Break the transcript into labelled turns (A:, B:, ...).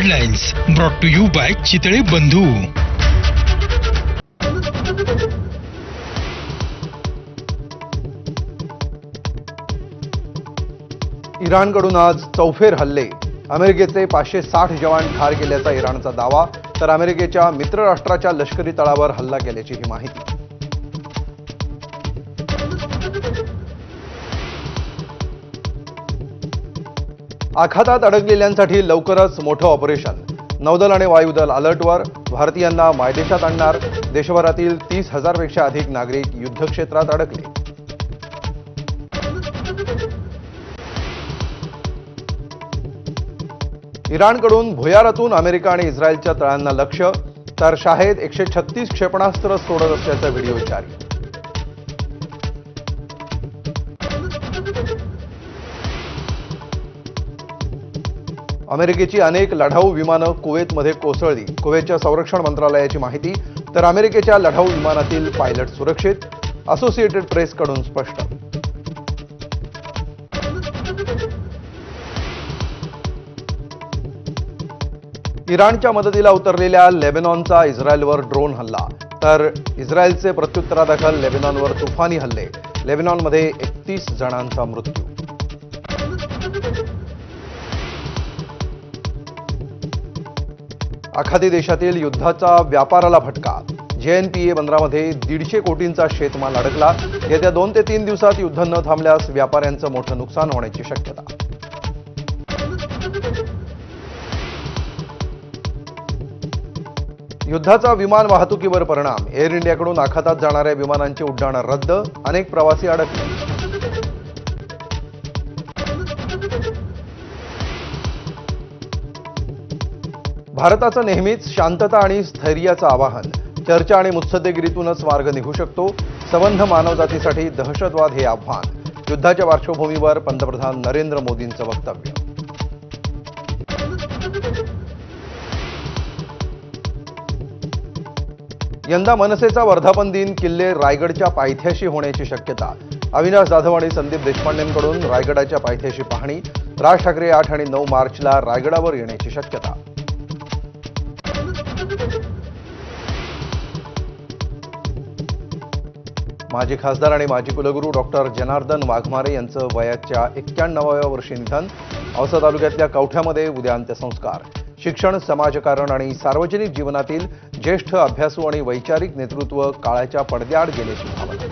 A: Headlines brought to you by Chitale Bandhu.
B: इराणकडून आज चौफेर हल्ले. अमेरिकेचे 560 जवान ठार केल्याचा इराणचा दावा, तर अमेरिकेच्या मित्र राष्ट्राच्या लष्करी तळावर हल्ला केल्याची ही माहिती. आखातात अडकलेल्यांसाठी लवकरच मोठं ऑपरेशन. नौदल आणि वायुदल अलर्टवर. भारतीयांना मायदेशात आणणार. देशभरातील 30,000 पेक्षा अधिक नागरिक युद्धक्षेत्रात अडकले. इराणकडून भुयारातून अमेरिका आणि इस्रायलच्या तळांना लक्ष्य, तर शाहेद 136 क्षेपणास्त्र सोडत असल्याचा व्हिडिओ जारी. अमेरिकेची अनेक लढाऊ विमानं कुवेतमध्ये कोसळली. कुवेतच्या संरक्षण मंत्रालयाची माहिती, तर अमेरिकेच्या लढाऊ विमानातील पायलट सुरक्षित. असोसिएटेड प्रेसकडून स्पष्ट. इराणच्या मदतीला उतरलेल्या लेबनॉनचा इस्रायलवर ड्रोन हल्ला, तर इस्रायलचे प्रत्युत्तरादाखल लेबनॉनवर तुफानी हल्ले. लेबनॉनमध्ये 31 जणांचा मृत्यू. आखाती देशातील युद्धाचा व्यापाराला फटका. JNPA बंदरामध्ये 150 कोटींचा शेतमाल अडकला. येत्या 2 ते 3 दिवसात युद्ध न थांबल्यास व्यापाऱ्यांचं मोठं नुकसान होण्याची शक्यता. युद्धाचा विमान वाहतुकीवर परिणाम. एअर इंडियाकडून आखातात जाणाऱ्या विमानांची उड्डाणं रद्द. अनेक प्रवासी अडकले. भारताचं नेहमीच शांतता आणि स्थैर्याचं आवाहन. चर्चा आणि मुत्सद्देगिरीतूनच मार्ग निघू शकतो. संबंध मानवजातीसाठी दहशतवाद हे आव्हान. युद्धाच्या पार्श्वभूमीवर पंतप्रधान नरेंद्र मोदींचं वक्तव्य. यंदा मनसेचा वर्धापन दिन किल्ले रायगडच्या पायथ्याशी होण्याची शक्यता. अविनाश जाधव आणि संदीप देशपांडेंकडून रायगडाच्या पायथ्याशी पाहणी. राज ठाकरे 8 आणि 9 मार्चला रायगडावर येण्याची शक्यता. माजी खासदार आणि माजी कुलगुरू डॉक्टर जनार्दन वाघमारे यांचं वयाच्या 91व्या वर्षी निधन. औसा तालुक्यातल्या कवठ्यामध्ये उद्या अंत्यसंस्कार. शिक्षण, समाजकारण आणि सार्वजनिक जीवनातील ज्येष्ठ अभ्यासू आणि वैचारिक नेतृत्व काळाच्या पडद्याआड गेल्याची भावना.